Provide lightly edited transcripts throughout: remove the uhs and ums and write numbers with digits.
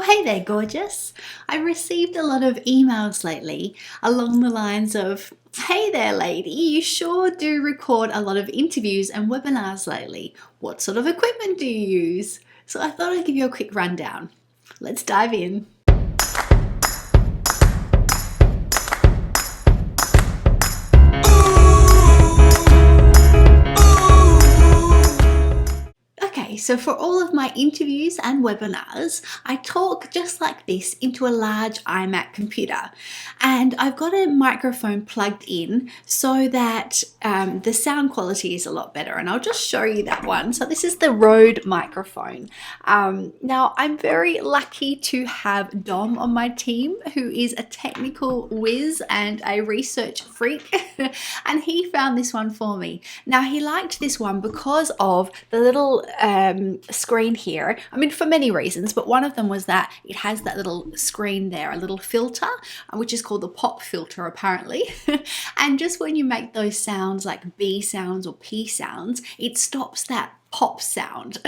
Oh, hey there, gorgeous. I received a lot of emails lately along the lines of, hey there, lady, you sure do record a lot of interviews and webinars lately. What sort of equipment do you use? So I thought I'd give you a quick rundown. Let's dive in. Okay, so for all of my interviews and webinars, I talk just like this into a large iMac computer. And I've got a microphone plugged in so that the sound quality is a lot better. And I'll just show you that one. So this is the Rode microphone. Now, I'm very lucky to have Dom on my team, who is a technical whiz and a research freak. And he found this one for me. Now, he liked this one because of the little screen here. I mean, for many reasons, but one of them was that it has that little screen there, a little filter, which is called the pop filter apparently. And just when you make those sounds like B sounds or P sounds, it stops that pop sound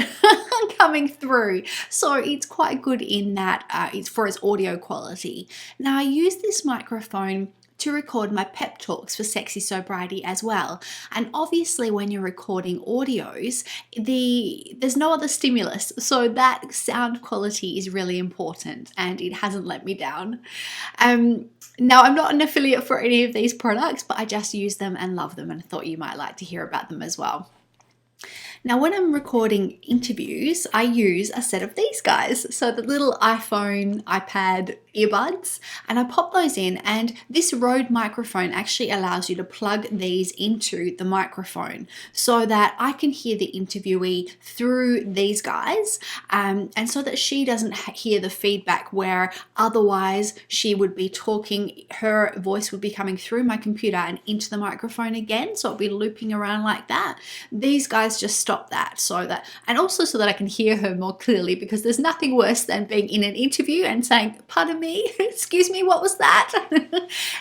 coming through. So it's quite good in that it's for its audio quality. Now, I use this microphone to record my pep talks for Sexy Sobriety as well. And obviously when you're recording audios, there's no other stimulus. So that sound quality is really important and it hasn't let me down. Now, I'm not an affiliate for any of these products, but I just use them and love them and thought you might like to hear about them as well. Now, when I'm recording interviews, I use a set of these guys. So the little iPhone, iPad earbuds, and I pop those in, and this Rode microphone actually allows you to plug these into the microphone so that I can hear the interviewee through these guys, and so that she doesn't hear the feedback where otherwise she would be talking, her voice would be coming through my computer and into the microphone again, so it'll be looping around like that. These guys just stop that, and also so that I can hear her more clearly, because there's nothing worse than being in an interview and saying, pardon me, excuse me, what was that?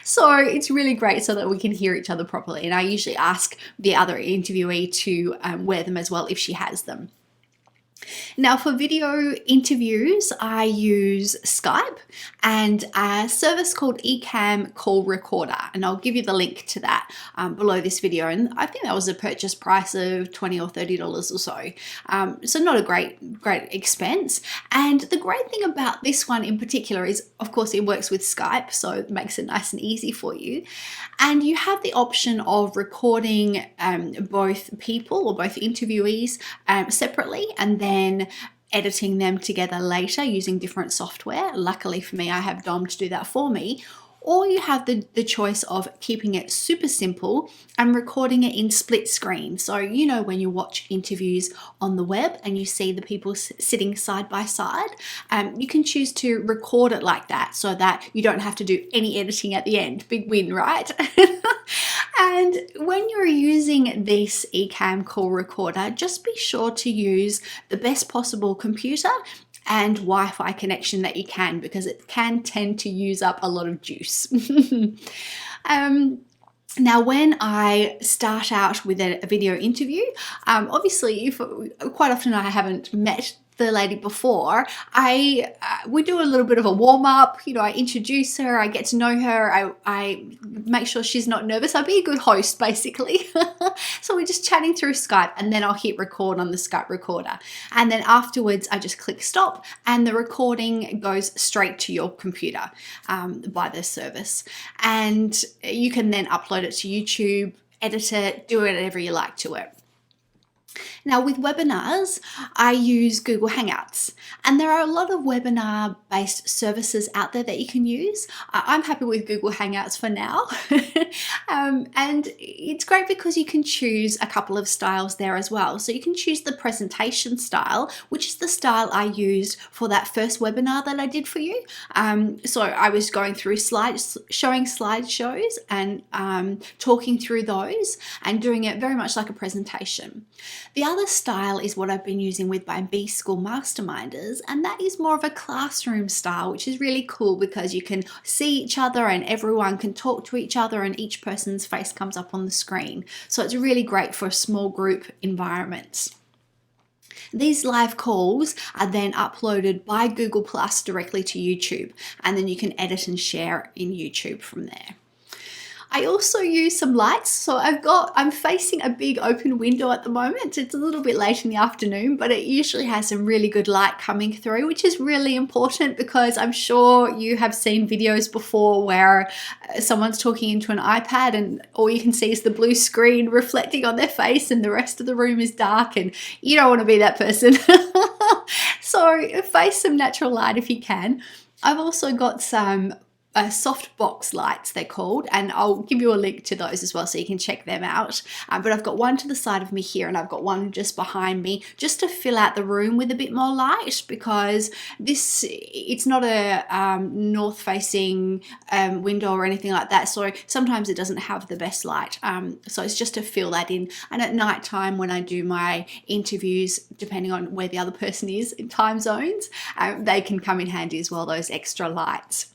So it's really great so that we can hear each other properly. And I usually ask the other interviewee to wear them as well if she has them. Now, for video interviews, I use Skype and a service called Ecamm Call Recorder, and I'll give you the link to that below this video. And I think that was a purchase price of $20 or $30 or so. So not a great expense. And the great thing about this one in particular is, of course, it works with Skype, so it makes it nice and easy for you. And you have the option of recording both people or both interviewees separately, and then editing them together later using different software. Luckily for me, I have Dom to do that for me. Or you have the choice of keeping it super simple and recording it in split screen. So, you know, when you watch interviews on the web and you see the people sitting side by side, you can choose to record it like that so that you don't have to do any editing at the end. Big win, right? And when you're using this Ecamm Call Recorder, just be sure to use the best possible computer and Wi-Fi connection that you can, because it can tend to use up a lot of juice. Now, when I start out with a video interview, obviously, quite often I haven't met the lady before, we do a little bit of a warm-up. You know, I introduce her, I get to know her, I make sure she's not nervous. I'll be a good host, basically. So we're just chatting through Skype, and then I'll hit record on the Skype recorder. And then afterwards, I just click stop, and the recording goes straight to your computer by the service. And you can then upload it to YouTube, edit it, do whatever you like to it. Now, with webinars, I use Google Hangouts, and there are a lot of webinar-based services out there that you can use. I'm happy with Google Hangouts for now. And it's great because you can choose a couple of styles there as well. So you can choose the presentation style, which is the style I used for that first webinar that I did for you. So I was going through showing slideshows and talking through those and doing it very much like a presentation. The other style is what I've been using with my B-School Masterminders, and that is more of a classroom style, which is really cool because you can see each other and everyone can talk to each other and each person's face comes up on the screen. So it's really great for small group environments. These live calls are then uploaded by Google Plus directly to YouTube, and then you can edit and share in YouTube from there. I also use some lights. So I'm facing a big open window at the moment. It's a little bit late in the afternoon, but it usually has some really good light coming through, which is really important because I'm sure you have seen videos before where someone's talking into an iPad and all you can see is the blue screen reflecting on their face and the rest of the room is dark, and you don't want to be that person. So face some natural light if you can. I've also got some soft box lights, they're called, and I'll give you a link to those as well so you can check them out. But I've got one to the side of me here and I've got one just behind me just to fill out the room with a bit more light, because it's not a north facing window or anything like that, so sometimes it doesn't have the best light. So it's just to fill that in, and at night time when I do my interviews, depending on where the other person is in time zones, they can come in handy as well, those extra lights.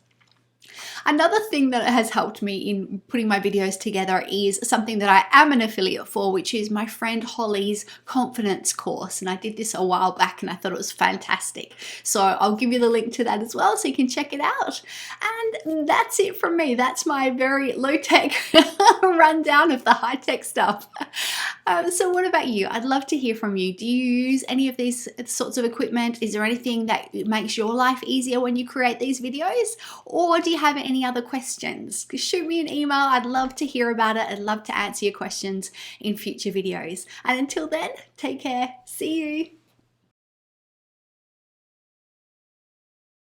Another thing that has helped me in putting my videos together is something that I am an affiliate for, which is my friend Holly's confidence course. And I did this a while back and I thought it was fantastic. So I'll give you the link to that as well so you can check it out. And that's it from me. That's my very low-tech rundown of the high-tech stuff. So what about you? I'd love to hear from you. Do you use any of these sorts of equipment? Is there anything that makes your life easier when you create these videos? Or do you have any other questions? Shoot me an email. I'd love to hear about it. I'd love to answer your questions in future videos. And until then, take care. See you.